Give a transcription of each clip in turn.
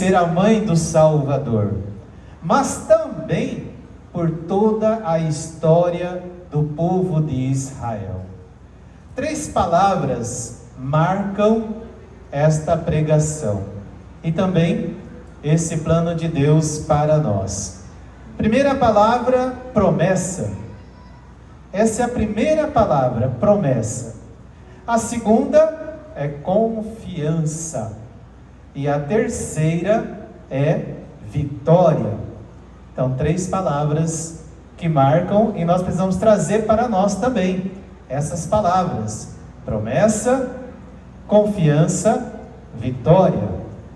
ser a mãe do Salvador, mas também por toda a história do povo de Israel. 3 palavras marcam esta pregação e também esse plano de Deus para nós. Primeira palavra, promessa. Essa é a primeira palavra, promessa. A segunda é confiança. E a terceira é vitória. Então, 3 palavras que marcam, e nós precisamos trazer para nós também essas palavras: promessa, confiança, vitória.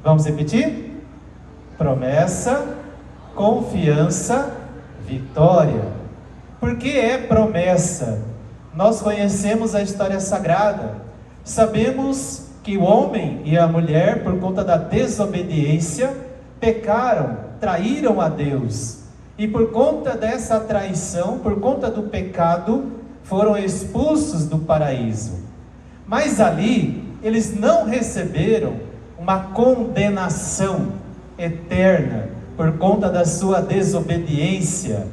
Vamos repetir? Promessa, confiança, vitória. Por que é promessa? Nós conhecemos a história sagrada, sabemos que o homem e a mulher, por conta da desobediência, pecaram, traíram a Deus, e por conta dessa traição, por conta do pecado, foram expulsos do paraíso. Mas ali, eles não receberam uma condenação eterna, por conta da sua desobediência.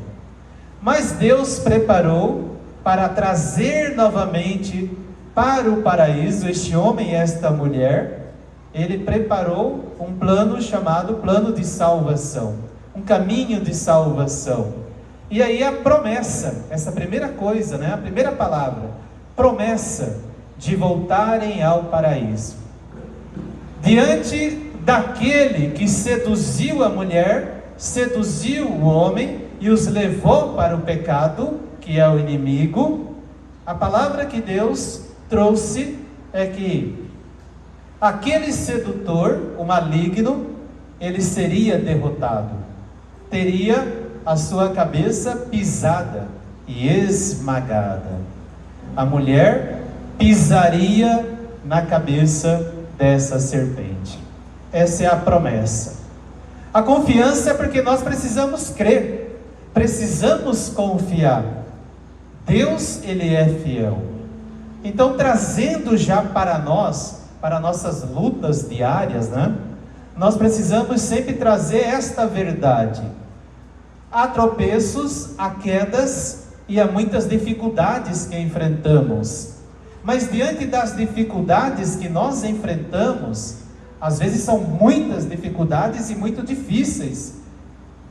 Mas Deus preparou para trazer novamente para o paraíso este homem e esta mulher. Ele preparou um plano chamado plano de salvação, um caminho de salvação. E aí a promessa, essa primeira coisa, a primeira palavra, promessa de voltarem ao paraíso. Diante daquele que seduziu a mulher, seduziu o homem e os levou para o pecado, que é o inimigo, a palavra que Deus trouxe é que aquele sedutor, o maligno, ele seria derrotado, teria a sua cabeça pisada e esmagada. A mulher pisaria na cabeça dessa serpente. Essa é a promessa. A confiança é porque nós precisamos crer, precisamos confiar. Deus, Ele é fiel. Então, trazendo já para nós, para nossas lutas diárias, nós precisamos sempre trazer esta verdade. Há tropeços, há quedas e há muitas dificuldades que enfrentamos. Mas diante das dificuldades que nós enfrentamos, às vezes são muitas dificuldades e muito difíceis,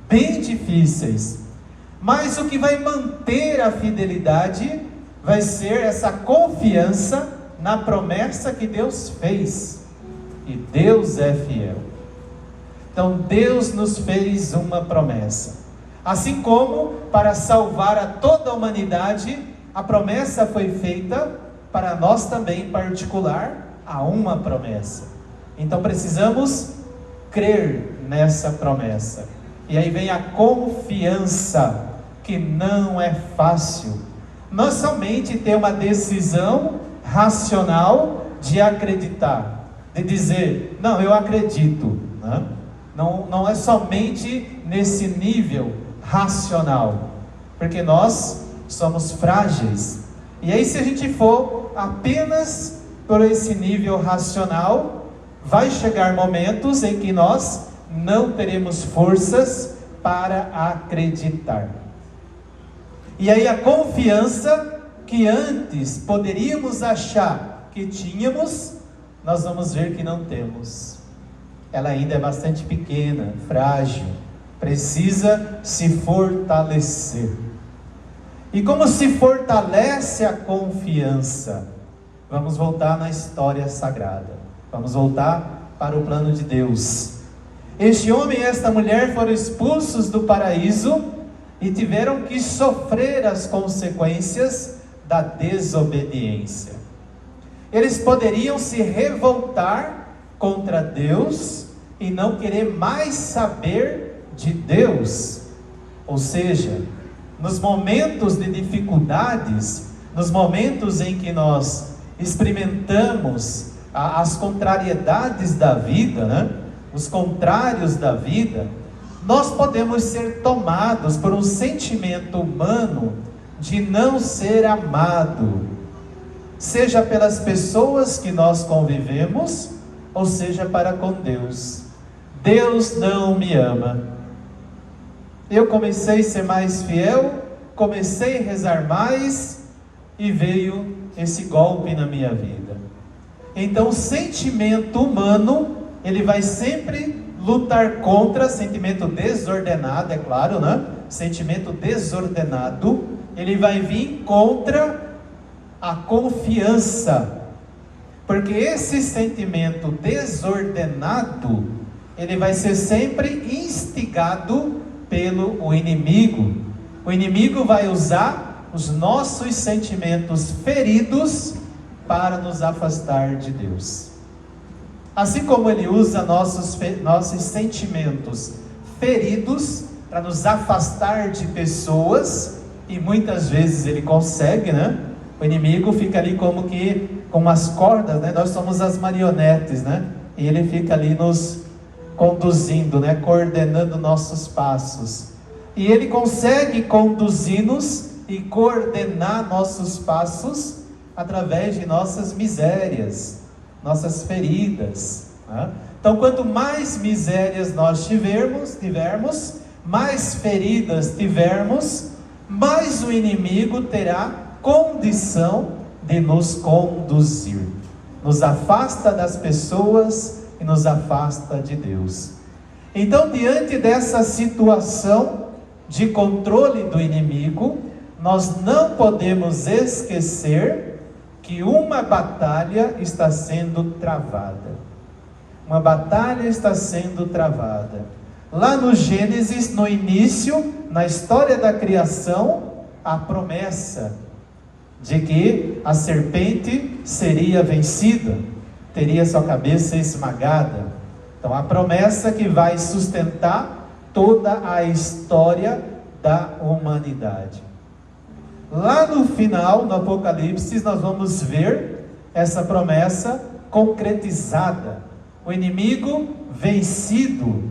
bem difíceis. Mas o que vai manter a fidelidade vai ser essa confiança na promessa que Deus fez. E Deus é fiel. Então Deus nos fez uma promessa. Assim como para salvar a toda a humanidade, a promessa foi feita, para nós também em particular, há uma promessa. Então precisamos crer nessa promessa. E aí vem a confiança, que não é fácil. Não somente ter uma decisão racional de acreditar, de dizer, não, eu acredito. Não é somente nesse nível racional, porque nós somos frágeis. E aí, se a gente for apenas por esse nível racional, vai chegar momentos em que nós não teremos forças para acreditar. E aí a confiança que antes poderíamos achar que tínhamos, nós vamos ver que não temos. Ela ainda é bastante pequena, frágil, precisa se fortalecer. E como se fortalece a confiança? Vamos voltar na história sagrada. Vamos voltar para o plano de Deus. Este homem e esta mulher foram expulsos do paraíso e tiveram que sofrer as consequências da desobediência. Eles poderiam se revoltar contra Deus e não querer mais saber de Deus. Ou seja, nos momentos de dificuldades, nos momentos em que nós experimentamos as contrariedades da vida, os contrários da vida, nós podemos ser tomados por um sentimento humano de não ser amado, seja pelas pessoas que nós convivemos, ou seja para com Deus. Deus não me ama. Eu comecei a ser mais fiel, comecei a rezar mais e veio esse golpe na minha vida. Então o sentimento humano, ele vai sempre lutar contra, sentimento desordenado, é claro, né? Sentimento desordenado, ele vai vir contra a confiança. Porque esse sentimento desordenado, ele vai ser sempre instigado pelo inimigo. O inimigo vai usar os nossos sentimentos feridos para nos afastar de Deus. Assim como ele usa nossos sentimentos feridos para nos afastar de pessoas, e muitas vezes ele consegue, né? O inimigo fica ali como que com umas cordas, né? Nós somos as marionetes, né? E ele fica ali nos conduzindo, né? Coordenando nossos passos. E ele consegue conduzir-nos e coordenar nossos passos através de nossas misérias, nossas feridas, né? Então, quanto mais misérias nós tivermos, mais feridas tivermos, mais o inimigo terá condição de nos conduzir. Nos afasta das pessoas e nos afasta de Deus. Então, diante dessa situação de controle do inimigo, nós não podemos esquecer que uma batalha está sendo travada. Uma batalha está sendo travada. Lá no Gênesis, no início, na história da criação, a promessa de que a serpente seria vencida, teria sua cabeça esmagada. Então, a promessa que vai sustentar toda a história da humanidade. Lá no final, no Apocalipse, nós vamos ver essa promessa concretizada. O inimigo vencido,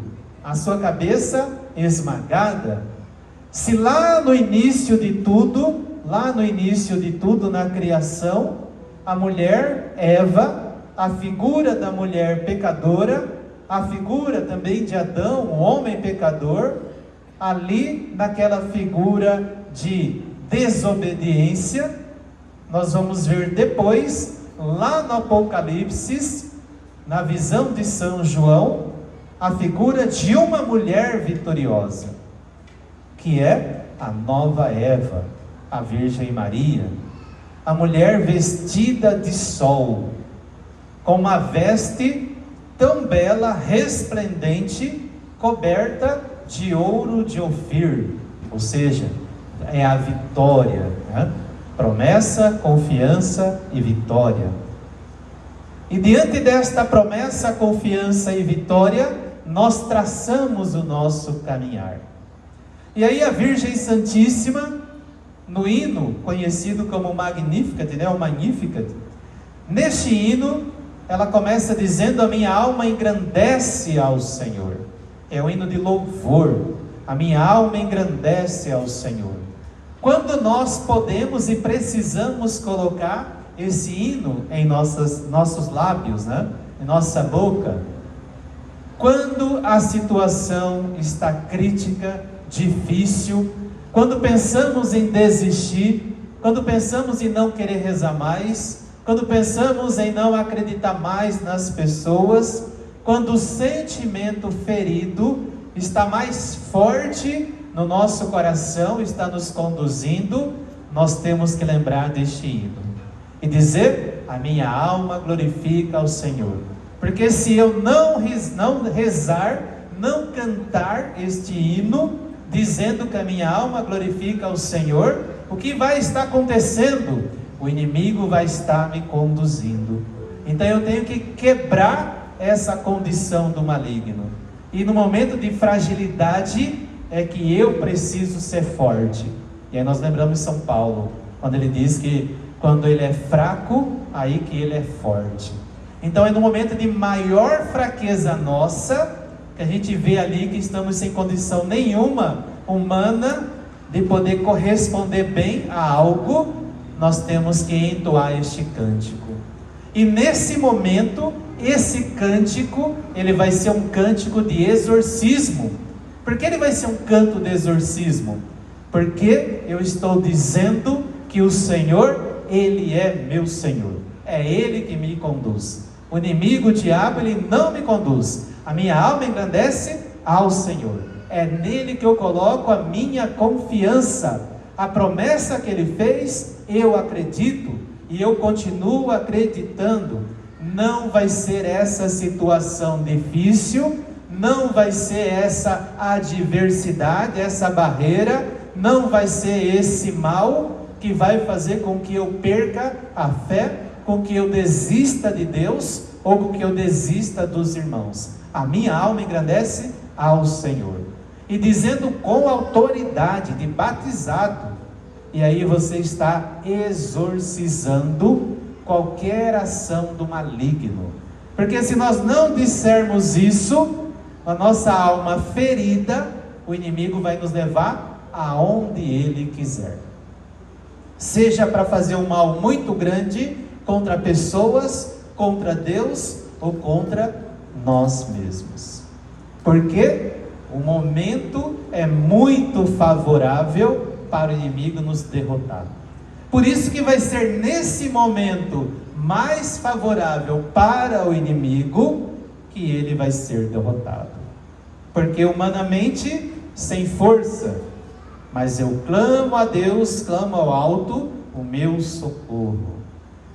a sua cabeça esmagada. Se lá no início de tudo na criação, a mulher Eva, a figura da mulher pecadora, a figura também de Adão, o homem pecador, ali naquela figura de desobediência, nós vamos ver depois, lá no Apocalipse, na visão de São João, a figura de uma mulher vitoriosa, que é a nova Eva, a Virgem Maria, a mulher vestida de sol, com uma veste tão bela, resplendente, coberta de ouro de Ofir, ou seja, é a vitória, né? Promessa, confiança e vitória. E diante desta promessa, confiança e vitória, nós traçamos o nosso caminhar. E aí a Virgem Santíssima, no hino conhecido como Magnificat, né? O Magnificat, neste hino, ela começa dizendo: a minha alma engrandece ao Senhor. É um hino de louvor. A minha alma engrandece ao Senhor. Quando nós podemos e precisamos colocar esse hino em nossos lábios, né? Em nossa boca? Quando a situação está crítica, difícil, quando pensamos em desistir, quando pensamos em não querer rezar mais, quando pensamos em não acreditar mais nas pessoas, quando o sentimento ferido está mais forte no nosso coração, está nos conduzindo, nós temos que lembrar deste hino e dizer: a minha alma glorifica ao Senhor. Porque se eu não rezar, não cantar este hino, dizendo que a minha alma glorifica ao Senhor, o que vai estar acontecendo? O inimigo vai estar me conduzindo. Então eu tenho que quebrar essa condição do maligno. E no momento de fragilidade é que eu preciso ser forte. E aí nós lembramos São Paulo, quando ele diz que quando ele é fraco, aí que ele é forte. Então é no momento de maior fraqueza nossa, que a gente vê ali que estamos sem condição nenhuma humana de poder corresponder bem a algo, nós temos que entoar este cântico. E nesse momento esse cântico, ele vai ser um cântico de exorcismo. Por que ele vai ser um canto de exorcismo? Porque eu estou dizendo que o Senhor, Ele é meu Senhor. É Ele que me conduz. O inimigo, o diabo, ele não me conduz. A minha alma engrandece ao Senhor. É nele que eu coloco a minha confiança. A promessa que Ele fez, eu acredito. E eu continuo acreditando. Não vai ser essa situação difícil, não vai ser essa adversidade, essa barreira, não vai ser esse mal que vai fazer com que eu perca a fé, com que eu desista de Deus, ou com que eu desista dos irmãos. A minha alma engrandece ao Senhor. E dizendo com autoridade, de batizado, e aí você está exorcizando qualquer ação do maligno. Porque se nós não dissermos isso, a nossa alma ferida, o inimigo vai nos levar aonde ele quiser. Seja para fazer um mal muito grande contra pessoas, contra Deus ou contra nós mesmos. Porque o momento é muito favorável para o inimigo nos derrotar. Por isso que vai ser nesse momento mais favorável para o inimigo que ele vai ser derrotado. Porque humanamente, sem força, mas eu clamo a Deus, clamo ao alto, o meu socorro.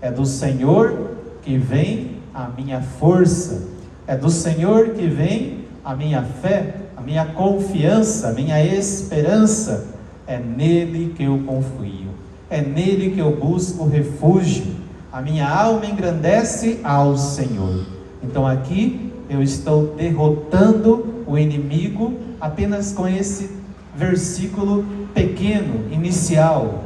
É do Senhor que vem a minha força, é do Senhor que vem a minha fé, a minha confiança, a minha esperança. É nele que eu confio, é nele que eu busco refúgio. A minha alma engrandece ao Senhor. Então aqui eu estou derrotando o inimigo apenas com esse versículo pequeno, inicial.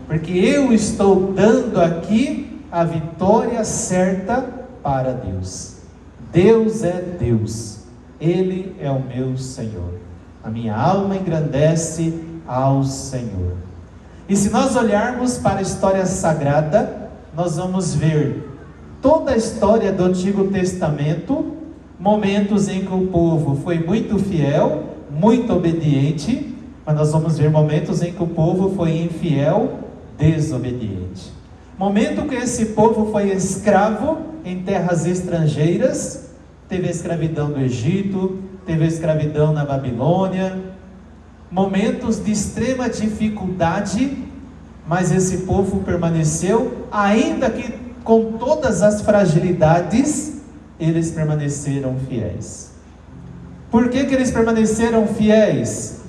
Porque eu estou dando aqui a vitória certa para Deus. Deus é Deus, Ele é o meu Senhor. A minha alma engrandece ao Senhor. E se nós olharmos para a história sagrada, nós vamos ver toda a história do Antigo Testamento, momentos em que o povo foi muito fiel, muito obediente, mas nós vamos ver momentos em que o povo foi infiel, desobediente. Momento que esse povo foi escravo em terras estrangeiras, teve a escravidão do Egito, teve a escravidão na Babilônia, momentos de extrema dificuldade, mas esse povo permaneceu, ainda que com todas as fragilidades, eles permaneceram fiéis. Por que eles permaneceram fiéis?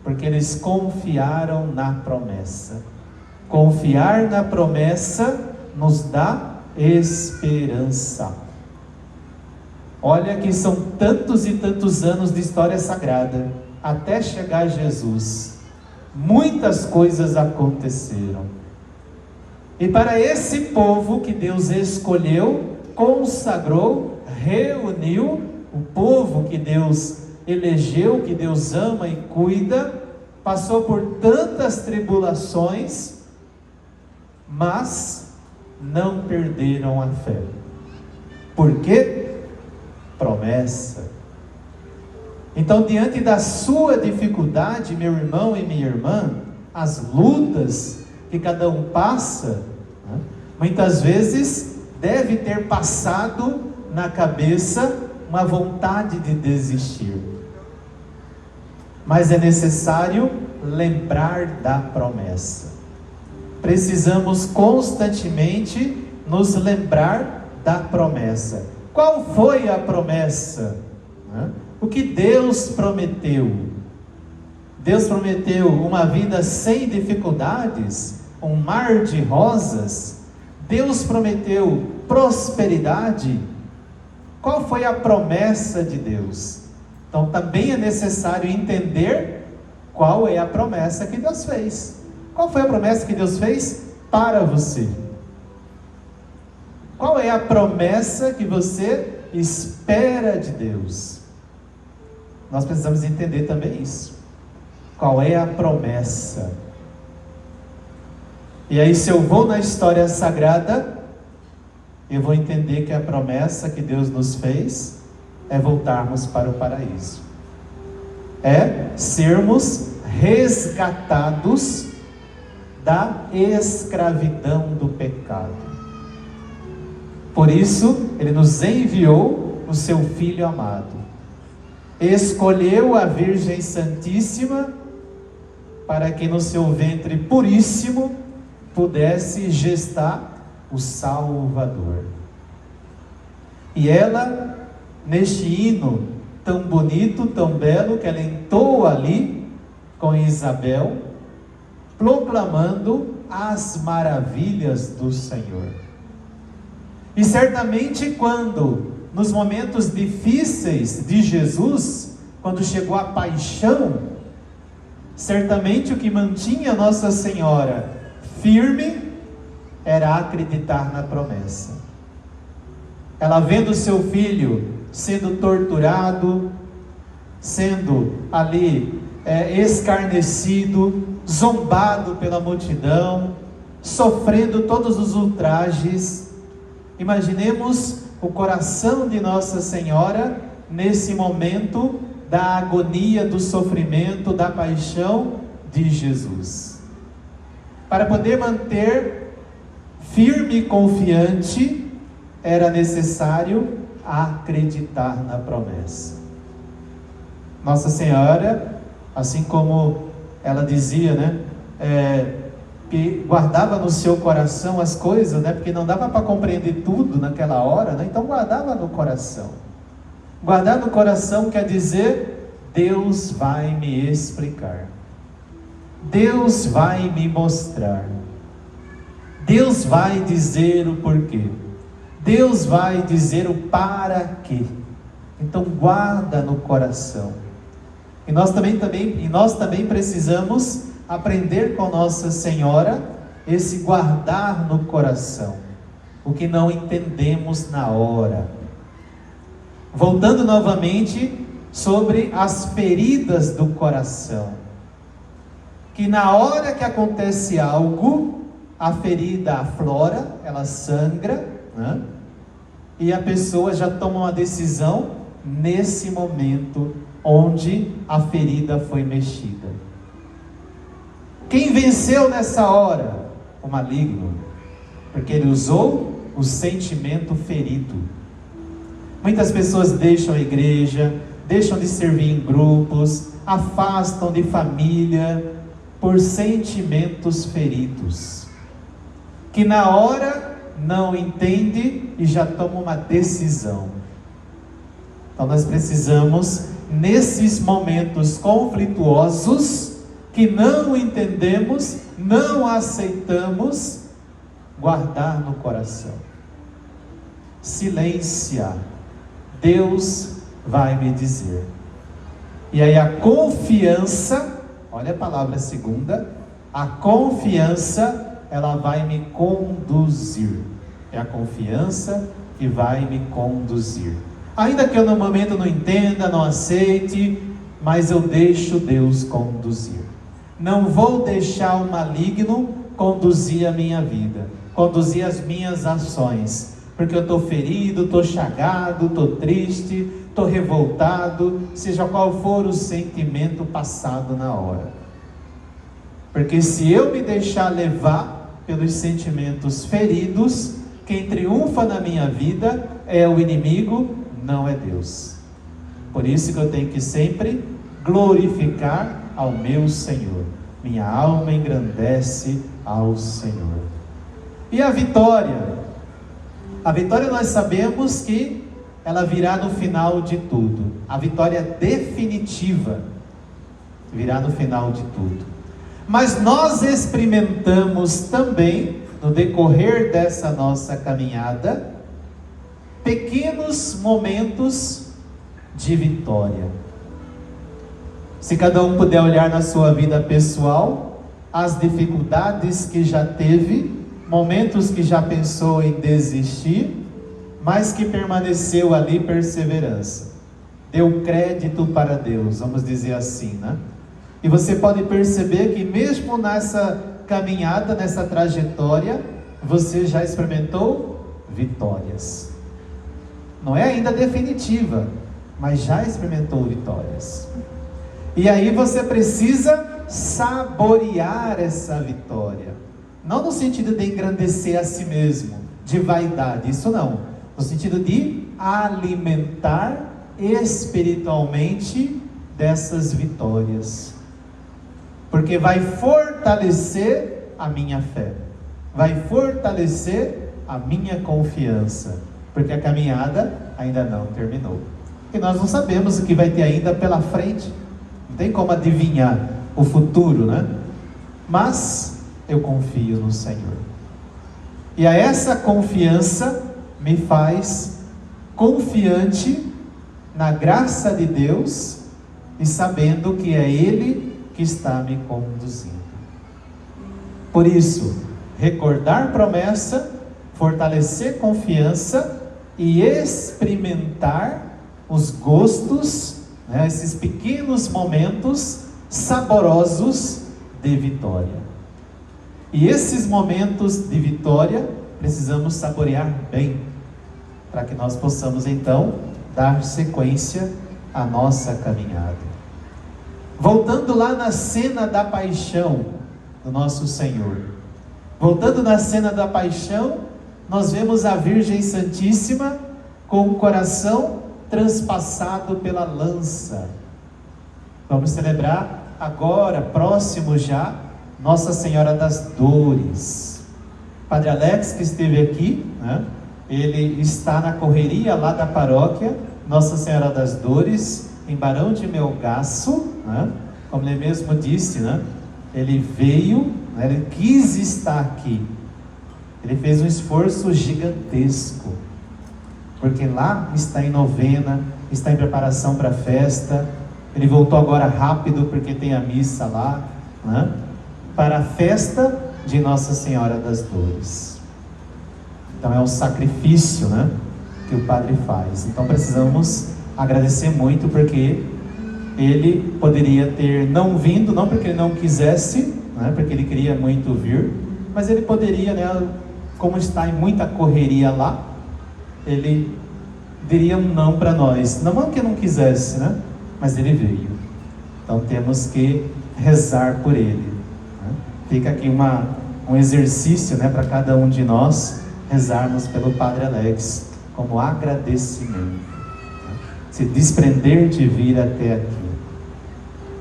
Porque eles confiaram na promessa. Confiar na promessa nos dá esperança. Olha que são tantos e tantos anos de história sagrada, até chegar Jesus. Muitas coisas aconteceram. E para esse povo que Deus escolheu, consagrou, reuniu, o povo que Deus elegeu, que Deus ama e cuida, passou por tantas tribulações, mas não perderam a fé. Por quê? Promessa. Então, diante da sua dificuldade, meu irmão e minha irmã, as lutas que cada um passa, né, muitas vezes deve ter passado na cabeça uma vontade de desistir. Mas é necessário lembrar da promessa. Precisamos constantemente nos lembrar da promessa. Qual foi a promessa? O que Deus prometeu? Deus prometeu uma vida sem dificuldades, um mar de rosas. Deus prometeu prosperidade. Qual foi a promessa de Deus? Então também é necessário entender qual é a promessa que Deus fez. Qual foi a promessa que Deus fez para você? Qual é a promessa que você espera de Deus? Nós precisamos entender também isso. Qual é a promessa? E aí, se eu vou na história sagrada, eu vou entender que a promessa que Deus nos fez é voltarmos para o paraíso. É sermos resgatados da escravidão do pecado. Por isso, Ele nos enviou o Seu Filho amado. Escolheu a Virgem Santíssima para que no seu ventre puríssimo pudesse gestar o Salvador. E ela, neste hino tão bonito, tão belo, que ela entoa ali com Isabel, proclamando as maravilhas do Senhor. E certamente quando, nos momentos difíceis de Jesus, quando chegou a paixão, certamente o que mantinha Nossa Senhora firme era acreditar na promessa. Ela vendo seu filho sendo torturado, sendo ali escarnecido, zombado pela multidão, sofrendo todos os ultrajes. Imaginemos o coração de Nossa Senhora nesse momento da agonia, do sofrimento, da paixão de Jesus. Para poder manter firme e confiante, era necessário acreditar na promessa. Nossa Senhora, assim como ela dizia, que guardava no seu coração as coisas, porque não dava para compreender tudo naquela hora, então guardava no coração. Guardar no coração quer dizer, Deus vai me explicar, Deus vai me mostrar, Deus vai dizer o porquê, Deus vai dizer o para quê. Então guarda no coração. E nós também precisamos aprender com Nossa Senhora esse guardar no coração, o que não entendemos na hora. Voltando novamente sobre as feridas do coração, que na hora que acontece algo, a ferida aflora, ela sangra, e a pessoa já toma uma decisão nesse momento onde a ferida foi mexida. Quem venceu nessa hora? O maligno, porque ele usou o sentimento ferido. Muitas pessoas deixam a igreja, deixam de servir em grupos, afastam de família por sentimentos feridos, que na hora não entende e já toma uma decisão. Então nós precisamos, nesses momentos conflituosos, que não entendemos, não aceitamos, guardar no coração. Silência, Deus vai me dizer. E aí a confiança, olha a palavra segunda, a confiança, ela vai me conduzir. É a confiança que vai me conduzir. Ainda que eu no momento não entenda, não aceite, mas eu deixo Deus conduzir. Não vou deixar o maligno conduzir a minha vida, conduzir as minhas ações, porque eu estou ferido, estou chagado, estou triste, estou revoltado, seja qual for o sentimento passado na hora. Porque se eu me deixar levar pelos sentimentos feridos, quem triunfa na minha vida é o inimigo, não é Deus. Por isso que eu tenho que sempre glorificar ao meu Senhor. Minha alma engrandece ao Senhor. E a vitória? A vitória nós sabemos que ela virá no final de tudo. A vitória definitiva virá no final de tudo. Mas nós experimentamos também, no decorrer dessa nossa caminhada, pequenos momentos de vitória. Se cada um puder olhar na sua vida pessoal, as dificuldades que já teve, momentos que já pensou em desistir, mas que permaneceu ali perseverança. Deu crédito para Deus, vamos dizer assim, E você pode perceber que mesmo nessa caminhada, nessa trajetória, você já experimentou vitórias. Não é ainda definitiva, mas já experimentou vitórias. E aí você precisa saborear essa vitória. Não no sentido de engrandecer a si mesmo, de vaidade, isso não. No sentido de alimentar espiritualmente dessas vitórias. Porque vai fortalecer a minha fé. Vai fortalecer a minha confiança. Porque a caminhada ainda não terminou. E nós não sabemos o que vai ter ainda pela frente. Não tem como adivinhar o futuro, né? Mas eu confio no Senhor. E a essa confiança me faz confiante na graça de Deus e sabendo que é Ele que está me conduzindo. Por isso, recordar promessa, fortalecer confiança e experimentar os gostos, né, esses pequenos momentos saborosos de vitória. E esses momentos de vitória precisamos saborear bem, para que nós possamos então dar sequência à nossa caminhada. Voltando lá na cena da paixão do nosso Senhor. Voltando na cena da paixão, nós vemos a Virgem Santíssima com o coração transpassado pela lança. Vamos celebrar agora, próximo já, Nossa Senhora das Dores. Padre Alex, que esteve aqui, né? Ele está na correria lá da paróquia Nossa Senhora das Dores, em Barão de Melgaço, né? Como ele mesmo disse, né? Ele veio, né? Ele quis estar aqui. Ele fez um esforço gigantesco, porque lá está em novena, está em preparação para a festa. Ele voltou agora rápido, porque tem a missa lá, né? Para a festa de Nossa Senhora das Dores. Então é um sacrifício, né, que o Padre faz. Então precisamos agradecer muito, porque ele poderia ter não vindo, não porque ele não quisesse, né, porque ele queria muito vir, mas ele poderia, né, como está em muita correria lá, ele diria um não para nós. Não que não quisesse, né, mas ele veio. Então temos que rezar por ele. Né? Fica aqui um exercício, né, para cada um de nós rezarmos pelo Padre Alex como agradecimento, né? Se desprender de vir até aqui,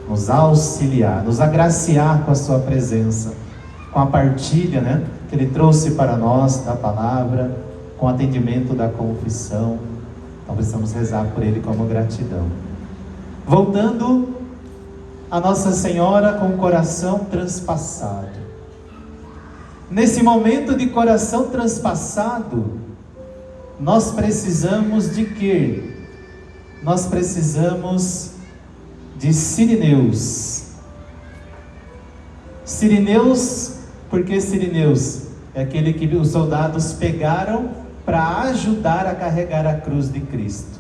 nos auxiliar, nos agraciar com a sua presença, com a partilha, né, que ele trouxe para nós da palavra, com o atendimento da confissão. Então precisamos rezar por ele como gratidão. Voltando a Nossa Senhora com o coração transpassado. Nesse momento de coração transpassado, nós precisamos de quê? Nós precisamos de Cirineus. Cirineus, por que Cirineus? É aquele que os soldados pegaram para ajudar a carregar a cruz de Cristo.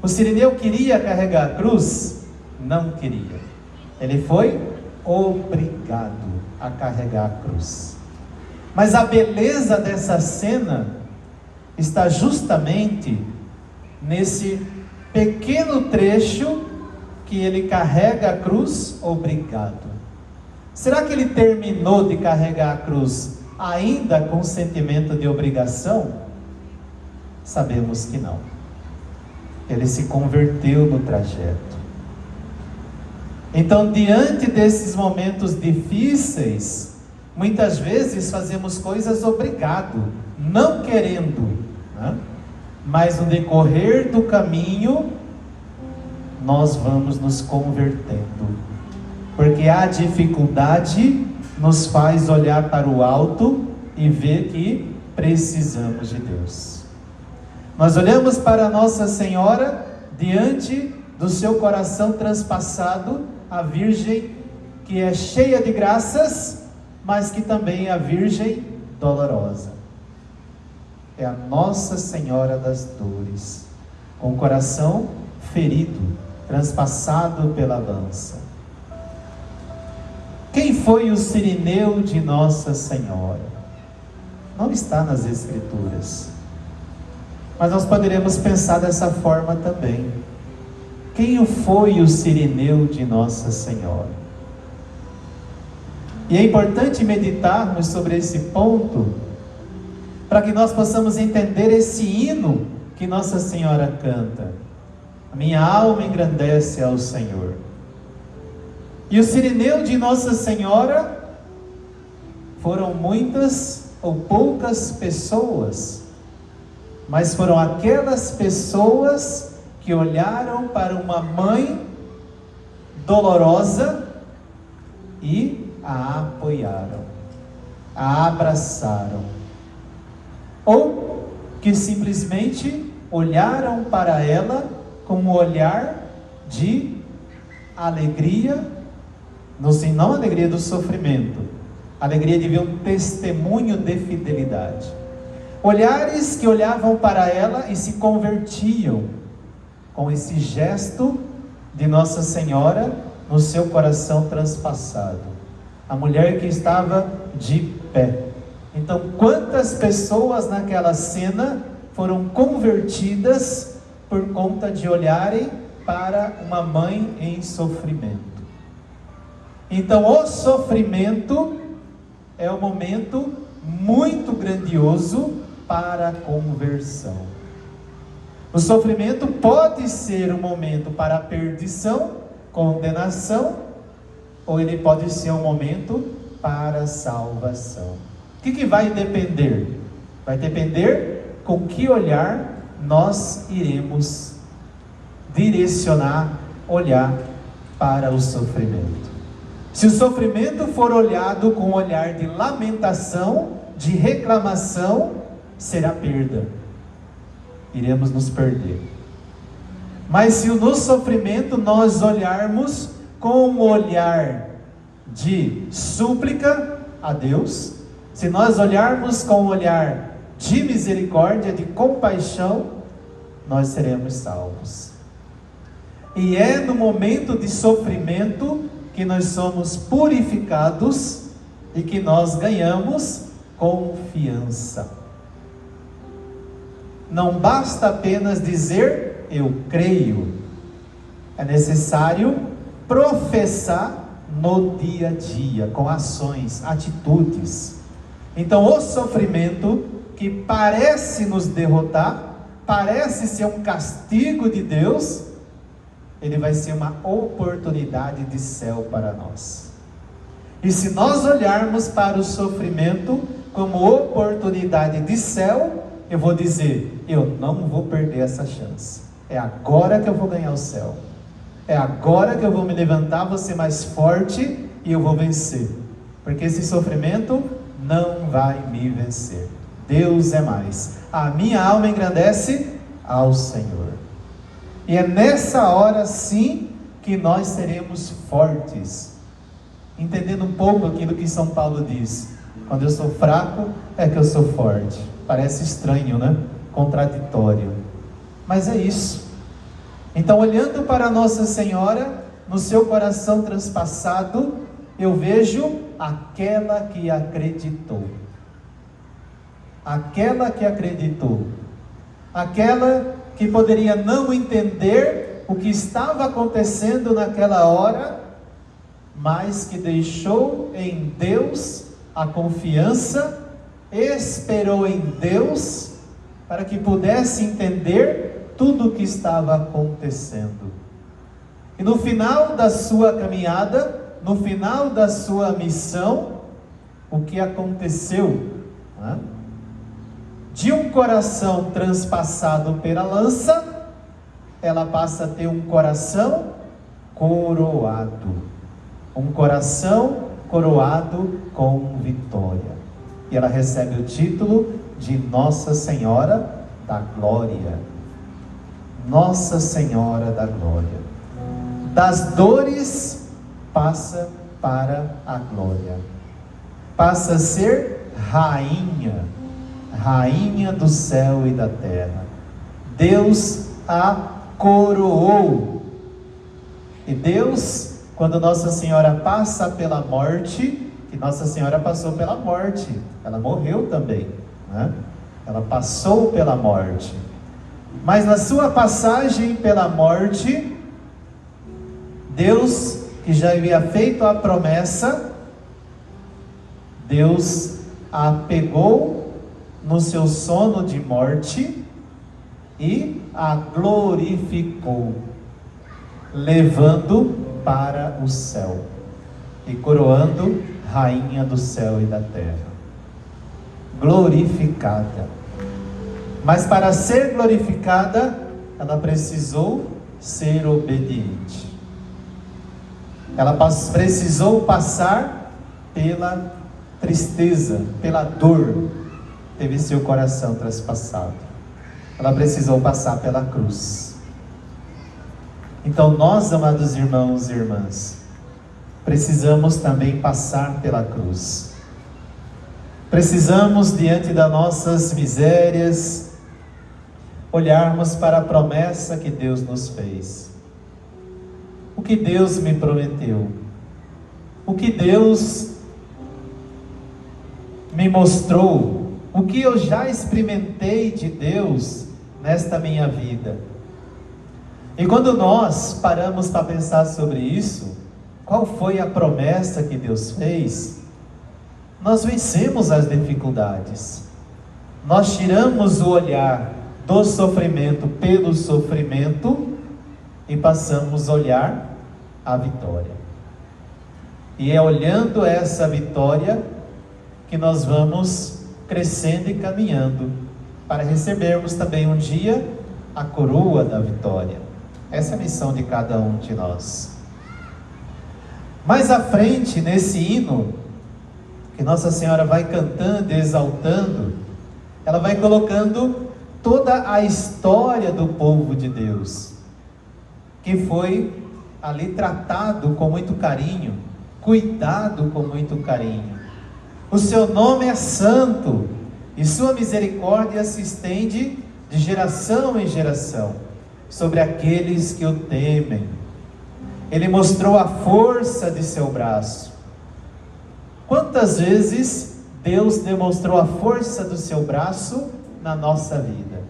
O Cirineu queria carregar a cruz? Não queria. Ele foi obrigado a carregar a cruz. Mas a beleza dessa cena está justamente nesse pequeno trecho que ele carrega a cruz obrigado. Será que ele terminou de carregar a cruz ainda com sentimento de obrigação? Sabemos que não. Ele se converteu no trajeto. Então, diante desses momentos difíceis, muitas vezes fazemos coisas obrigado, não querendo, né? Mas no decorrer do caminho, nós vamos nos convertendo, porque a dificuldade nos faz olhar para o alto e ver que precisamos de Deus. Nós olhamos para Nossa Senhora diante do seu coração transpassado, a Virgem que é cheia de graças, mas que também é a Virgem dolorosa. É a Nossa Senhora das Dores, com o coração ferido, transpassado pela lança. Quem foi o Cirineu de Nossa Senhora? não está nas Escrituras. Mas nós poderemos pensar dessa forma também. Quem foi o Cirineu de Nossa Senhora? E é importante meditarmos sobre esse ponto, para que nós possamos entender esse hino que Nossa Senhora canta. A minha alma engrandece ao Senhor. E o Cirineu de Nossa Senhora foram muitas ou poucas pessoas, mas foram aquelas pessoas que olharam para uma mãe dolorosa e a apoiaram, a abraçaram, ou que simplesmente olharam para ela com um olhar de alegria, não alegria do sofrimento, alegria de ver um testemunho de fidelidade. Olhares que olhavam para ela e se convertiam com esse gesto de Nossa Senhora no seu coração transpassado. A mulher que estava de pé. Então, quantas pessoas naquela cena foram convertidas por conta de olharem para uma mãe em sofrimento? Então, o sofrimento é um momento muito grandioso para a conversão. O sofrimento pode ser um momento para a perdição, condenação, ou ele pode ser um momento para a salvação. O que vai depender? Vai depender com que olhar nós iremos direcionar, olhar para o sofrimento. Se o sofrimento for olhado com um olhar de lamentação, de reclamação, será perda. Iremos nos perder. Mas se no sofrimento nós olharmos com um olhar de súplica a Deus, se nós olharmos com um olhar de misericórdia, de compaixão, nós seremos salvos. E é no momento de sofrimento que nós somos purificados e que nós ganhamos confiança. Não basta apenas dizer, eu creio. É necessário professar no dia a dia, com ações, atitudes. Então, o sofrimento que parece nos derrotar, parece ser um castigo de Deus, ele vai ser uma oportunidade de céu para nós. E se nós olharmos para o sofrimento como oportunidade de céu, eu vou dizer, eu não vou perder essa chance. É agora que eu vou ganhar o céu. É agora que eu vou me levantar, vou ser mais forte e eu vou vencer. Porque esse sofrimento não vai me vencer. Deus é mais. A minha alma engrandece ao Senhor. E é nessa hora sim que nós seremos fortes. Entendendo um pouco aquilo que São Paulo diz. Quando eu sou fraco, é que eu sou forte. Parece estranho, né? Contraditório. Mas é isso. Então, olhando para Nossa Senhora, no seu coração transpassado, eu vejo aquela que acreditou. Aquela que acreditou. Aquela que poderia não entender o que estava acontecendo naquela hora, mas que deixou em Deus a confiança, esperou em Deus, para que pudesse entender tudo o que estava acontecendo. E no final da sua caminhada, no final da sua missão, o que aconteceu? De um coração transpassado pela lança, ela passa a ter um coração coroado. Um coração coroado com vitória. E ela recebe o título de Nossa Senhora da Glória. Nossa Senhora da Glória. Das dores passa para a glória. Passa a ser rainha. Rainha do céu e da terra. Deus a coroou. E Deus, quando Nossa Senhora passa pela morte, que Nossa Senhora passou pela morte, ela morreu também, né? Ela passou pela morte. Mas na sua passagem pela morte, Deus, que já havia feito a promessa, Deus a pegou no seu sono de morte e a glorificou, levando para o céu e coroando rainha do céu e da terra. Glorificada. Mas para ser glorificada, ela precisou ser obediente. Ela precisou passar pela tristeza, pela dor, teve seu coração traspassado. Ela precisou passar pela cruz. Então nós, amados irmãos e irmãs, precisamos também passar pela cruz. Precisamos, diante das nossas misérias, olharmos para a promessa que Deus nos fez. O que Deus me prometeu? O que Deus me mostrou? O que eu já experimentei de Deus nesta minha vida? E quando nós paramos para pensar sobre isso, qual foi a promessa que Deus fez? Nós vencemos as dificuldades. Nós tiramos o olhar do sofrimento pelo sofrimento e passamos a olhar a vitória. E é olhando essa vitória que nós vamos crescendo e caminhando para recebermos também um dia a coroa da vitória. Essa é a missão de cada um de nós. Mais à frente, nesse hino que Nossa Senhora vai cantando e exaltando, ela vai colocando toda a história do povo de Deus, que foi ali tratado com muito carinho, cuidado com muito carinho. O seu nome é santo, e sua misericórdia se estende de geração em geração, sobre aqueles que o temem. Ele mostrou a força de seu braço. Quantas vezes Deus demonstrou a força do seu braço na nossa vida?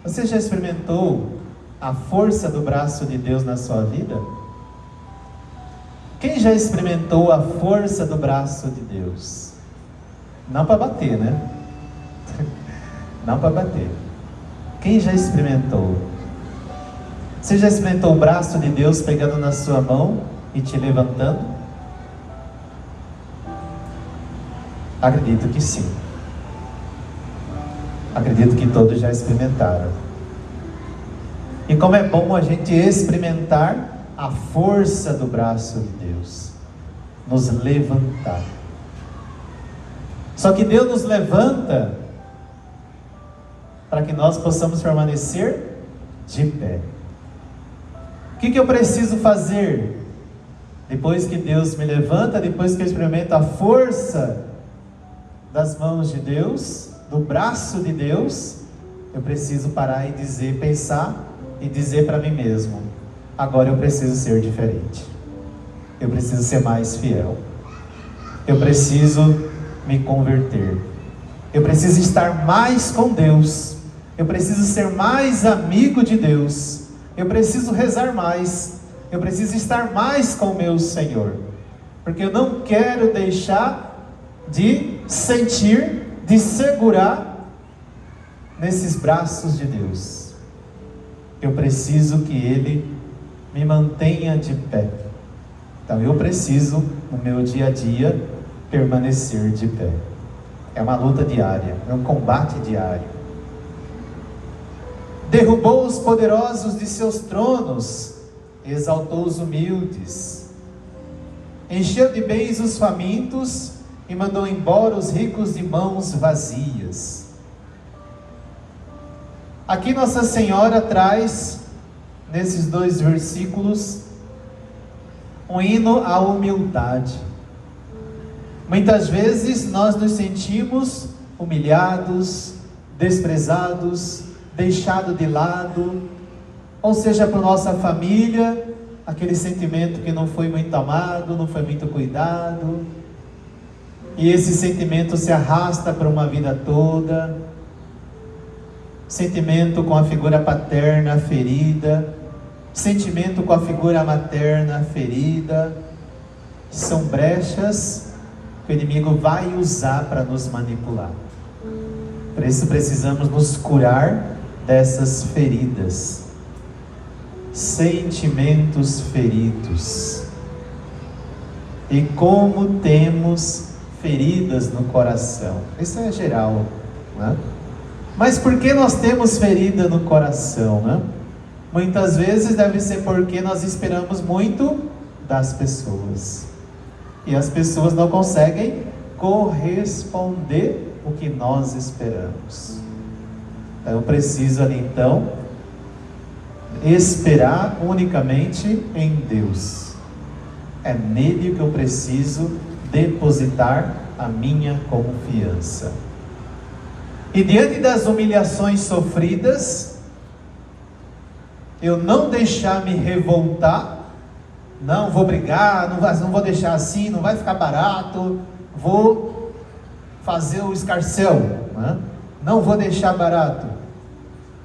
Você já experimentou a força do braço de Deus na sua vida? Quem já experimentou a força do braço de Deus? Não para bater, né? Não para bater. Quem já experimentou? Você já experimentou o braço de Deus pegando na sua mão e te levantando? Acredito que sim. Acredito que todos já experimentaram. E como é bom a gente experimentar a força do braço de Deus, nos levantar. Só que Deus nos levanta para que nós possamos permanecer de pé. O que eu preciso fazer? Depois que Deus me levanta, depois que eu experimento a força das mãos de Deus, do braço de Deus, eu preciso parar e dizer, pensar e dizer para mim mesmo: agora eu preciso ser diferente. Eu preciso ser mais fiel. Eu preciso me converter. Eu preciso estar mais com Deus. Eu preciso ser mais amigo de Deus. Eu preciso rezar mais. Eu preciso estar mais com o meu Senhor. Porque eu não quero deixar de sentir, de segurar nesses braços de Deus. Eu preciso que Ele me mantenha de pé. Então eu preciso, no meu dia a dia, permanecer de pé. É uma luta diária, é um combate diário. Derrubou os poderosos de seus tronos, exaltou os humildes, encheu de bens os famintos e mandou embora os ricos de mãos vazias. Aqui Nossa Senhora traz, nesses 2 versículos, um hino à humildade. Muitas vezes nós nos sentimos humilhados, desprezados, deixados de lado, ou seja, por nossa família, aquele sentimento que não foi muito amado, não foi muito cuidado. E esse sentimento se arrasta para uma vida toda. Sentimento com a figura paterna ferida, sentimento com a figura materna ferida, são brechas que o inimigo vai usar para nos manipular. Por isso precisamos nos curar dessas feridas, sentimentos feridos. E como temos feridas no coração, isso é geral, né? Mas por que nós temos ferida no coração, né? Muitas vezes deve ser porque nós esperamos muito das pessoas. E as pessoas não conseguem corresponder o que nós esperamos. Então eu preciso ali então esperar unicamente em Deus. É nele que eu preciso depositar a minha confiança. E diante das humilhações sofridas, eu não deixar me revoltar, não vou brigar, não vou deixar assim, não vai ficar barato, vou fazer o escarcéu, né? Não vou deixar barato.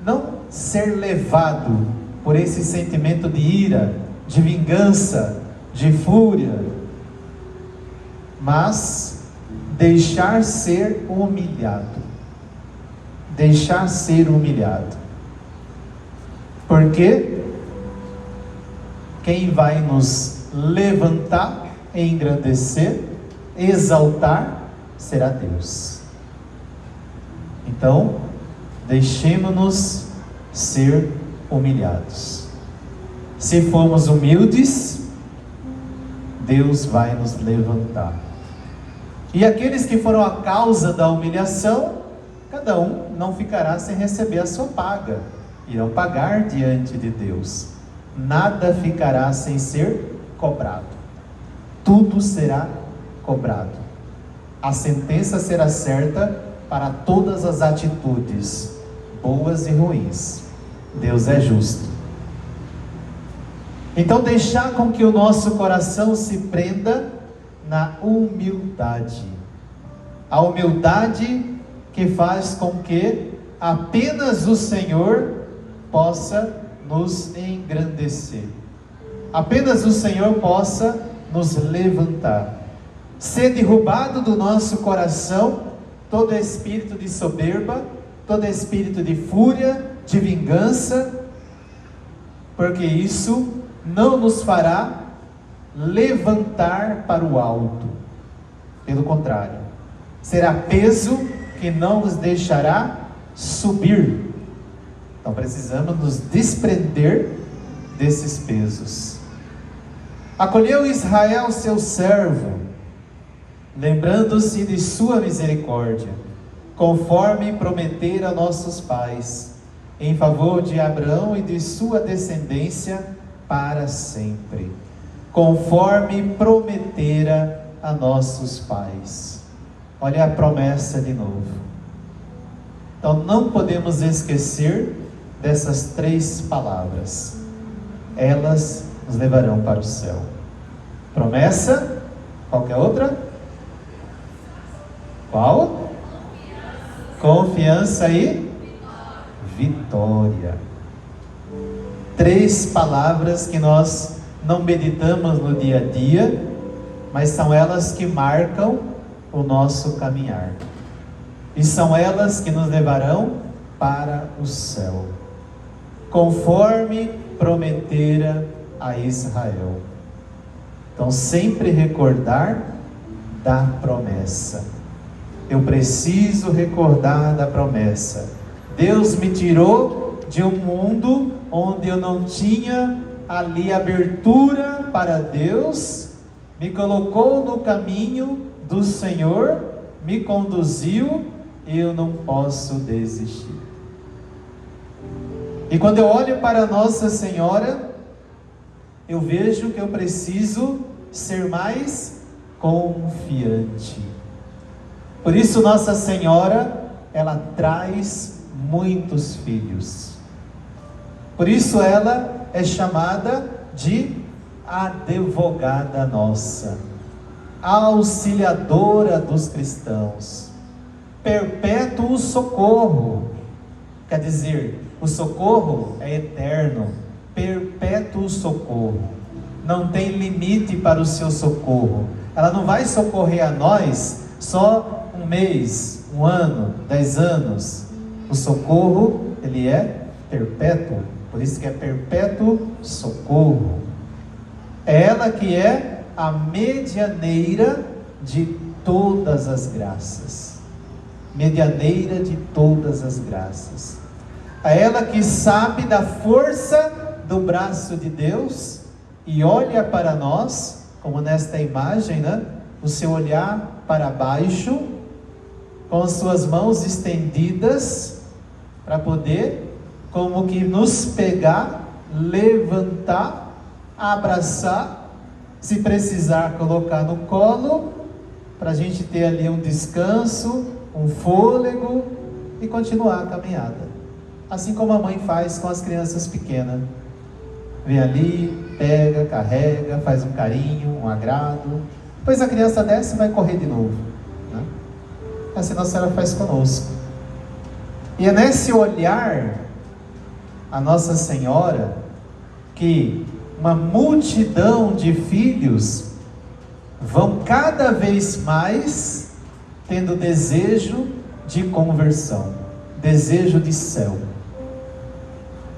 Não ser levado por esse sentimento de ira, de vingança, de fúria, mas deixar ser humilhado. Deixar ser humilhado. Porque quem vai nos levantar, engrandecer, exaltar, será Deus. Então, deixemos-nos ser humilhados. Se formos humildes, Deus vai nos levantar. E aqueles que foram a causa da humilhação, cada um não ficará sem receber a sua paga. Irão pagar diante de Deus. Nada ficará sem ser cobrado. Tudo será cobrado. A sentença será certa para todas as atitudes, boas e ruins. Deus é justo. Então deixar com que o nosso coração se prenda na humildade. A humildade que faz com que apenas o Senhor possa nos engrandecer. Apenas o Senhor possa nos levantar. Ser derrubado do nosso coração todo espírito de soberba, todo espírito de fúria, de vingança, porque isso não nos fará levantar para o alto. Pelo contrário, será peso que não nos deixará subir. Então precisamos nos desprender desses pesos. Acolheu Israel seu servo, lembrando-se de sua misericórdia, conforme prometera a nossos pais, em favor de Abraão e de sua descendência para sempre, conforme prometera a nossos pais. Olha a promessa de novo. Então não podemos esquecer dessas três palavras. Elas nos levarão para o céu. Promessa, qualquer outra? Qual? Confiança e vitória. Três palavras que nós não meditamos no dia a dia, mas são elas que marcam o nosso caminhar. E são elas que nos levarão para o céu, conforme prometera a Israel. Então sempre recordar da promessa. Eu preciso recordar da promessa. Deus me tirou de um mundo onde eu não tinha ali abertura para Deus, me colocou no caminho do Senhor, me conduziu e eu não posso desistir. E quando eu olho para Nossa Senhora, eu vejo que eu preciso ser mais confiante. Por isso Nossa Senhora, ela traz muitos filhos. Por isso ela é chamada de advogada nossa. auxiliadora dos cristãos, perpétuo socorro. Quer dizer, o socorro é eterno, perpétuo socorro. Não tem limite para o seu socorro. Ela não vai socorrer a nós só um mês, um ano, 10 anos. O socorro, ele é perpétuo. Por isso que é perpétuo socorro. É ela que é a medianeira de todas as graças. Medianeira de todas as graças. É ela que sabe da força do braço de Deus e olha para nós, como nesta imagem, né? O seu olhar para baixo, com as suas mãos estendidas, para poder, como que nos pegar, levantar, abraçar, se precisar colocar no colo, para a gente ter ali um descanso, um fôlego e continuar a caminhada. Assim como a mãe faz com as crianças pequenas. Vem ali, pega, carrega, faz um carinho, um agrado. Depois a criança desce e vai correr de novo, né? Assim Nossa Senhora faz conosco. E é nesse olhar a Nossa Senhora que uma multidão de filhos vão cada vez mais tendo desejo de conversão, desejo de céu,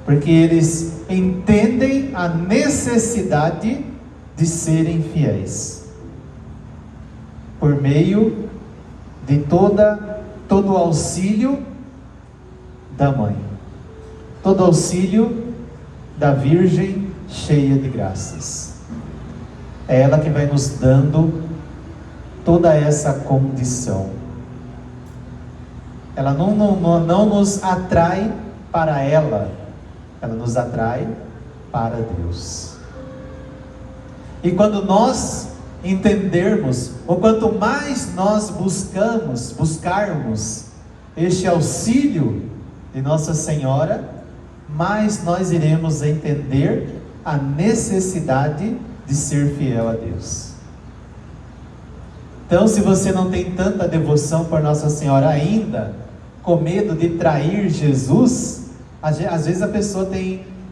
porque eles entendem a necessidade de serem fiéis, por meio de todo o auxílio da mãe, todo auxílio da Virgem cheia de graças. É ela que vai nos dando toda essa condição. Ela não nos atrai para ela, ela nos atrai para Deus. E quando nós entendermos, ou quanto mais nós buscarmos este auxílio de Nossa Senhora, mais nós iremos entender a necessidade de ser fiel a Deus. Então, se você não tem tanta devoção por Nossa Senhora ainda, com medo de trair Jesus, às vezes a pessoa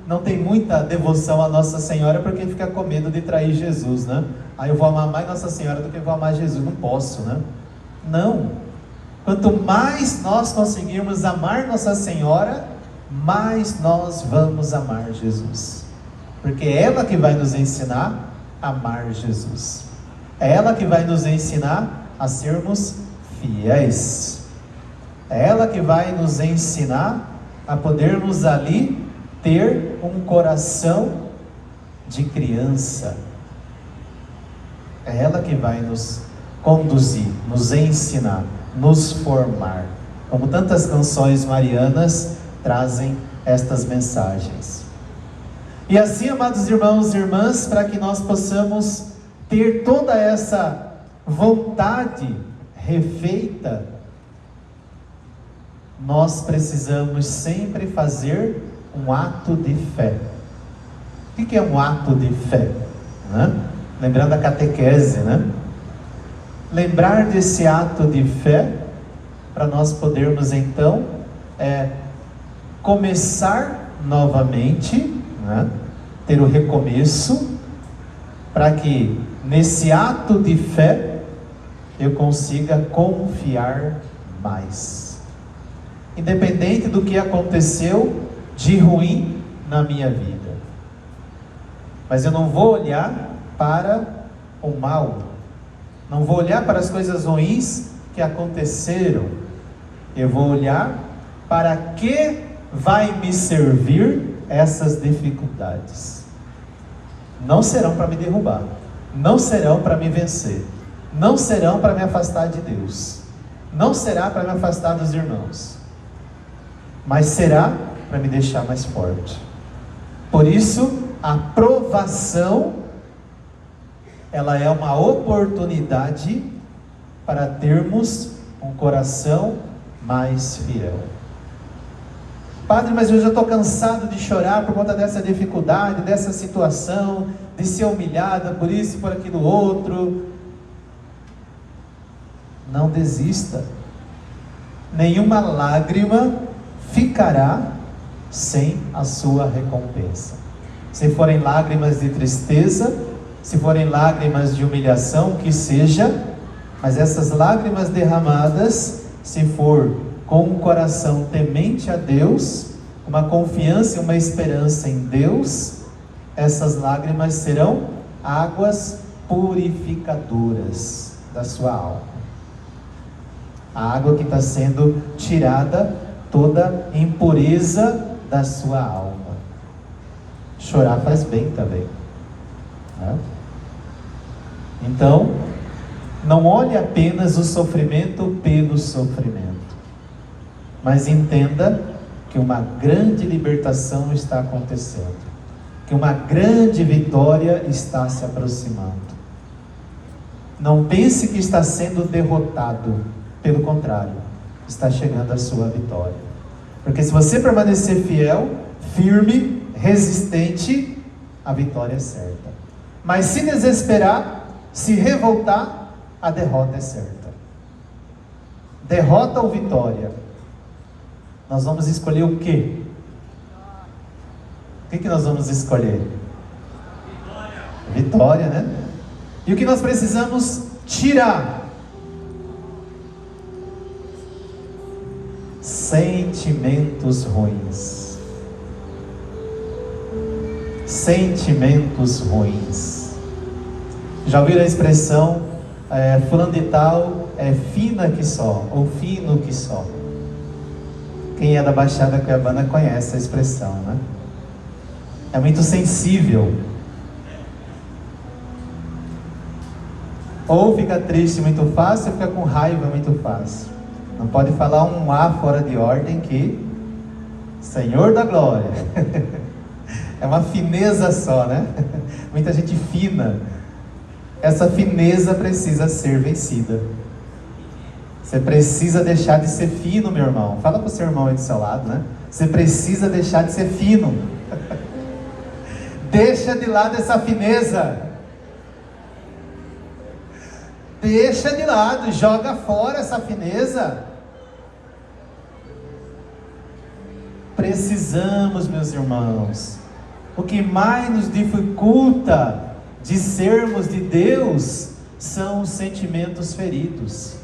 não tem muita devoção a Nossa Senhora porque fica com medo de trair Jesus, né? Aí eu vou amar mais Nossa Senhora do que eu vou amar Jesus, não posso, né? Não. Quanto mais nós conseguirmos amar Nossa Senhora, mais nós vamos amar Jesus. Porque é ela que vai nos ensinar a amar Jesus. É ela que vai nos ensinar a sermos fiéis. É ela que vai nos ensinar a podermos ali ter um coração de criança. É ela que vai nos conduzir, nos ensinar, nos formar. Como tantas canções marianas trazem estas mensagens. E assim, amados irmãos e irmãs, para que nós possamos ter toda essa vontade refeita, nós precisamos sempre fazer um ato de fé. O que é um ato de fé? Né? Lembrando a catequese, né? Lembrar desse ato de fé, para nós podermos então começar novamente, né? Ter o recomeço, para que nesse ato de fé eu consiga confiar mais, independente do que aconteceu de ruim na minha vida. Mas eu não vou olhar para o mal, não vou olhar para as coisas ruins que aconteceram. Eu vou olhar para que vai me servir essas dificuldades. Não serão para me derrubar, não serão para me vencer, não serão para me afastar de Deus, não será para me afastar dos irmãos, mas será para me deixar mais forte. Por isso, a provação, ela é uma oportunidade para termos um coração mais fiel. Padre, mas eu já estou cansado de chorar por conta dessa dificuldade, dessa situação, de ser humilhada por isso e por aquilo outro. não desista. Nenhuma lágrima ficará sem a sua recompensa. Se forem lágrimas de tristeza, se forem lágrimas de humilhação, que seja, mas essas lágrimas derramadas, se for com um coração temente a Deus, uma confiança e uma esperança em Deus, essas lágrimas serão águas purificadoras da sua alma. A água que está sendo tirada toda impureza da sua alma. Chorar faz bem também, né? Então, não olhe apenas o sofrimento pelo sofrimento, mas entenda que uma grande libertação está acontecendo, que uma grande vitória está se aproximando. Não pense que está sendo derrotado, pelo contrário, está chegando a sua vitória. Porque se você permanecer fiel, firme, resistente, a vitória é certa. Mas se desesperar, se revoltar, a derrota é certa. Derrota ou vitória? Nós vamos escolher o quê? O que nós vamos escolher? Vitória, né? E o que nós precisamos tirar? Sentimentos ruins. Sentimentos ruins. Já ouviram a expressão fulano de tal é fina que só, ou fino que só? Quem é da Baixada Cuiabana conhece a expressão, né? É muito sensível. Ou fica triste muito fácil, ou fica com raiva muito fácil. Não pode falar um A fora de ordem que Senhor da glória. É uma fineza só, né? Muita gente fina. Essa fineza precisa ser vencida. Você precisa deixar de ser fino, meu irmão. Fala para o seu irmão aí do seu lado, né? Você precisa deixar de ser fino. Deixa de lado essa fineza. Deixa de lado, joga fora essa fineza. Precisamos, meus irmãos. O que mais nos dificulta de sermos de Deus são os sentimentos feridos.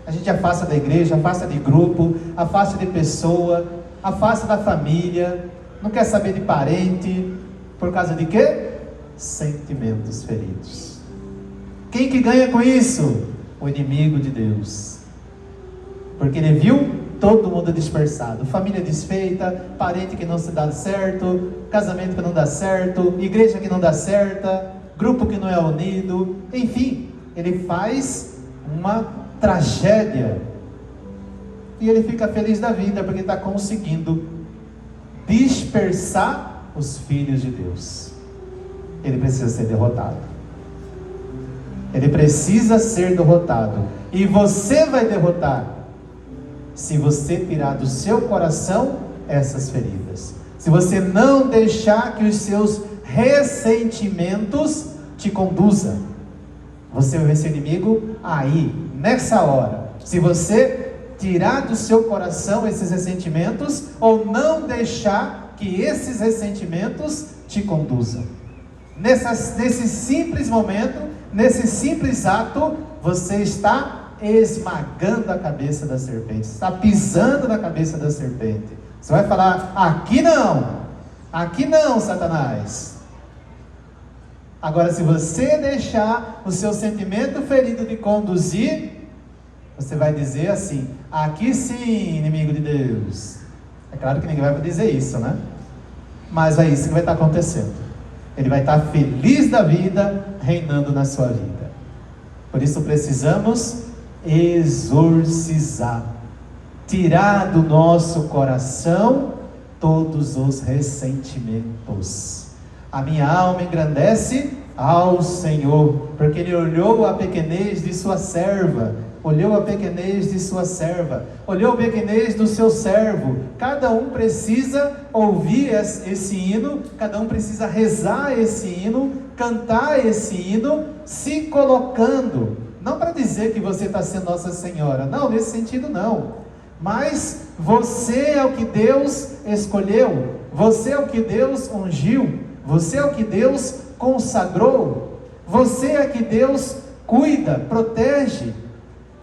A gente afasta da igreja, afasta de grupo, afasta de pessoa, afasta da família, não quer saber de parente, por causa de quê? Sentimentos feridos. Quem que ganha com isso? O inimigo de Deus. Porque ele viu todo mundo dispersado, família desfeita, parente que não se dá certo, casamento que não dá certo, igreja que não dá certa, grupo que não é unido, enfim, ele faz uma tragédia, e ele fica feliz da vida, porque está conseguindo dispersar os filhos de Deus. Ele precisa ser derrotado. Ele precisa ser derrotado, e você vai derrotar, se você tirar do seu coração essas feridas, se você não deixar que os seus ressentimentos te conduzam. Você vai vencer o inimigo aí, nessa hora, se você tirar do seu coração esses ressentimentos, ou não deixar que esses ressentimentos te conduzam. Nesse simples momento, nesse simples ato, você está esmagando a cabeça da serpente, está pisando na cabeça da serpente. Você vai falar: aqui não, Satanás. Agora, se você deixar o seu sentimento ferido de conduzir, você vai dizer assim: aqui sim, inimigo de Deus. É claro que ninguém vai dizer isso, né? Mas é isso que vai estar acontecendo. Ele vai estar feliz da vida, reinando na sua vida. Por isso precisamos exorcizar, tirar do nosso coração todos os ressentimentos. A minha alma engrandece ao Senhor, porque Ele olhou a pequenez de sua serva, olhou a pequenez de sua serva, olhou a pequenez do seu servo. Cada um precisa ouvir esse hino, cada um precisa rezar esse hino, cantar esse hino, se colocando Não para dizer que você está sendo Nossa Senhora, não, nesse sentido não. Mas você é o que Deus escolheu, você é o que Deus ungiu, você é o que Deus consagrou, você é que Deus cuida, protege,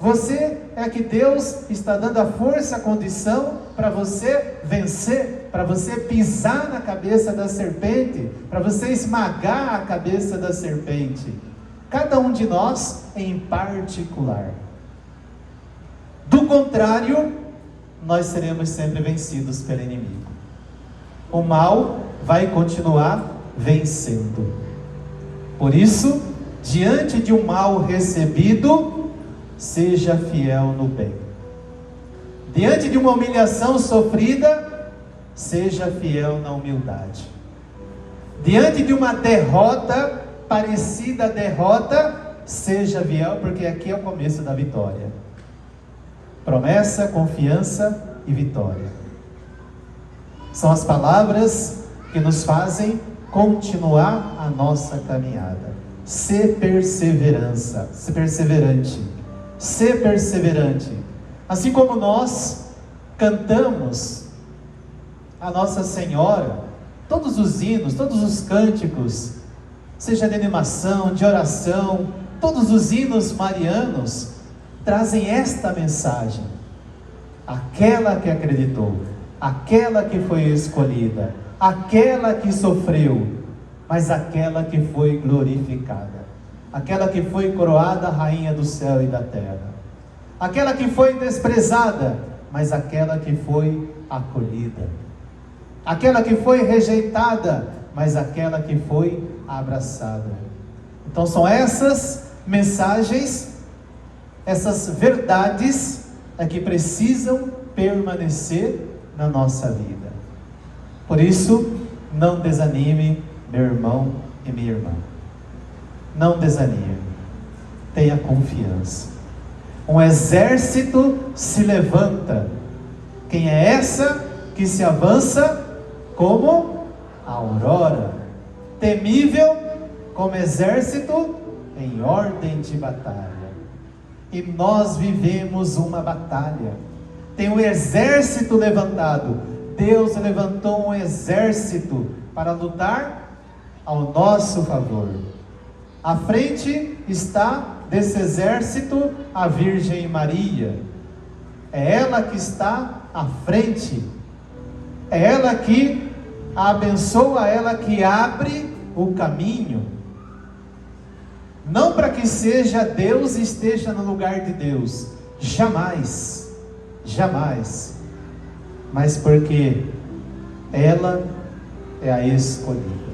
você é que Deus está dando a força, a condição para você vencer, para você pisar na cabeça da serpente, para você esmagar a cabeça da serpente. Cada um de nós em particular. Do contrário, nós seremos sempre vencidos pelo inimigo. O mal vai continuar vencendo. Por isso, diante de um mal recebido, seja fiel no bem. Diante de uma humilhação sofrida, seja fiel na humildade. Diante de uma derrota, parecida derrota, seja fiel, porque aqui é o começo da vitória. Promessa, confiança e vitória. São as palavras que nos fazem continuar a nossa caminhada. Ser perseverança, ser perseverante, ser perseverante. Assim como nós cantamos a Nossa Senhora, todos os hinos, todos os cânticos, seja de animação, de oração, todos os hinos marianos, trazem esta mensagem. Aquela que acreditou, aquela que foi escolhida, aquela que sofreu, mas aquela que foi glorificada, aquela que foi coroada rainha do céu e da terra, aquela que foi desprezada, mas aquela que foi acolhida, aquela que foi rejeitada, mas aquela que foi abraçada. Então são essas mensagens, essas verdades que precisam permanecer na nossa vida. Por isso, não desanime, meu irmão e minha irmã. Não desanime. Tenha confiança. Um exército se levanta. Quem é essa que se avança como a aurora, temível como exército em ordem de batalha? E nós vivemos uma batalha. Tem um exército levantado. Deus levantou um exército para lutar ao nosso favor. À frente está desse exército a Virgem Maria. É ela que está à frente. É ela que abençoa, ela que abre o caminho. Não para que seja Deus e esteja no lugar de Deus. Jamais. Jamais. Mas porque ela é a escolhida.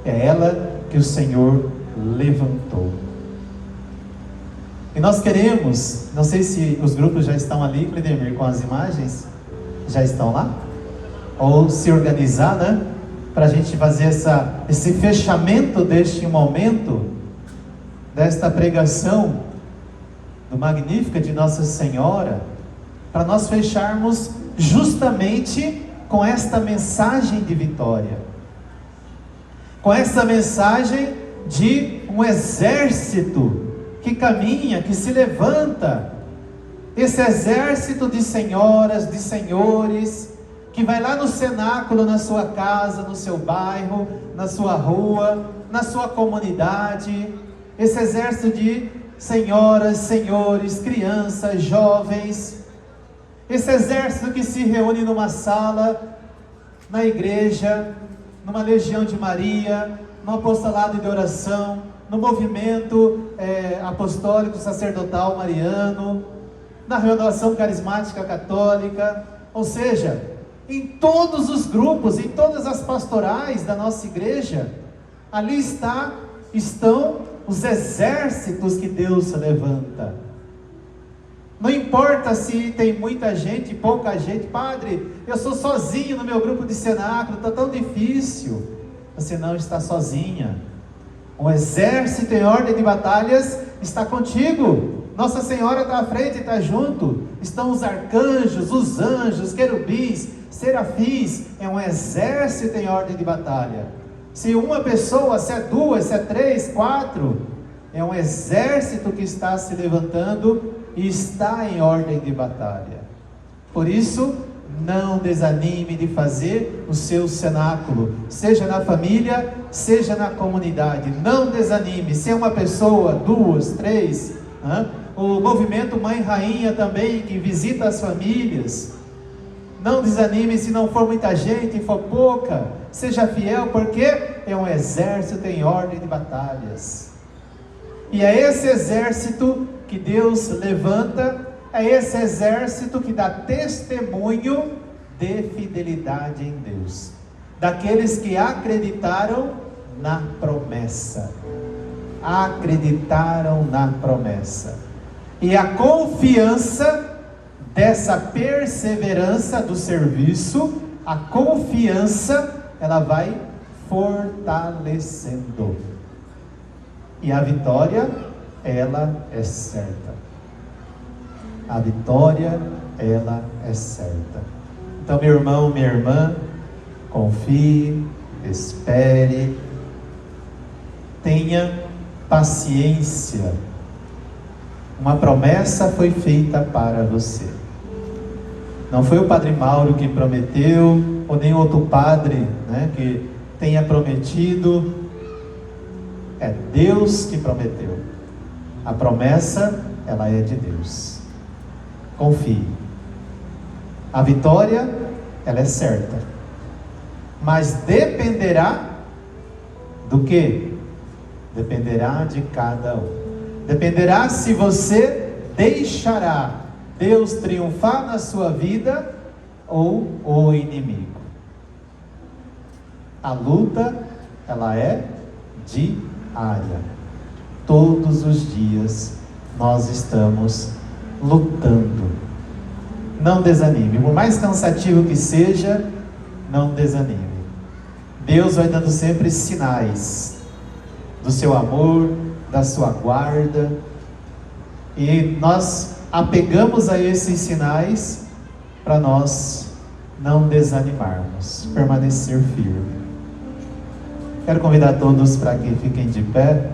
É ela que o Senhor levantou. E nós queremos, não sei se os grupos já estão ali, Cledemir, com as imagens, já estão lá? Ou se organizar, né? Para a gente fazer esse fechamento deste momento, desta pregação do Magnífica de Nossa Senhora, para nós fecharmos justamente com esta mensagem de vitória, com essa mensagem de um exército que caminha, que se levanta, esse exército de senhoras, de senhores, que vai lá no cenáculo, na sua casa, no seu bairro, na sua rua, na sua comunidade, esse exército de senhoras, senhores, crianças, jovens, esse exército que se reúne numa sala, na igreja, numa legião de Maria, no apostolado de oração, no movimento apostólico sacerdotal mariano, na renovação carismática católica, ou seja, em todos os grupos, em todas as pastorais da nossa igreja, ali estão os exércitos que Deus levanta. Não importa se tem muita gente, pouca gente. Padre, eu sou sozinho no meu grupo de cenáculo, está tão difícil. Você não está sozinha. Um exército em ordem de batalhas está contigo. Nossa Senhora está à frente, está junto. Estão os arcanjos, os anjos, querubins, serafins. É um exército em ordem de batalha. Se uma pessoa, se é duas, se é três, quatro, É um exército que está se levantando e está em ordem de batalha. Por isso, não desanime de fazer o seu cenáculo, seja na família, seja na comunidade. Não desanime. Se é uma pessoa, 2, 3, o movimento Mãe Rainha também, que visita as famílias. Não desanime se não for muita gente, for pouca. Seja fiel, porque é um exército em ordem de batalhas. E é esse exército que Deus levanta, é esse exército que dá testemunho de fidelidade em Deus. Daqueles que acreditaram na promessa. Acreditaram na promessa. E a confiança dessa perseverança do serviço, a confiança, ela vai fortalecendo. E a vitória, ela é certa. A vitória, ela é certa. Então, meu irmão, minha irmã, confie, espere, tenha paciência. Uma promessa foi feita para você. Não foi o Padre Mauro que prometeu, ou nem outro padre, que tenha prometido. É Deus que prometeu. A promessa, ela é de Deus. Confie. A vitória, ela é certa. Mas dependerá do quê? Dependerá de cada um. Dependerá se você deixará Deus triunfar na sua vida ou o inimigo. A luta, ela é diária. Todos os dias nós estamos lutando. Não desanime. Por mais cansativo que seja, não desanime. Deus vai dando sempre sinais do seu amor, da sua guarda, e nós apegamos a esses sinais para nós não desanimarmos, permanecer firme. Quero convidar todos para que fiquem de pé.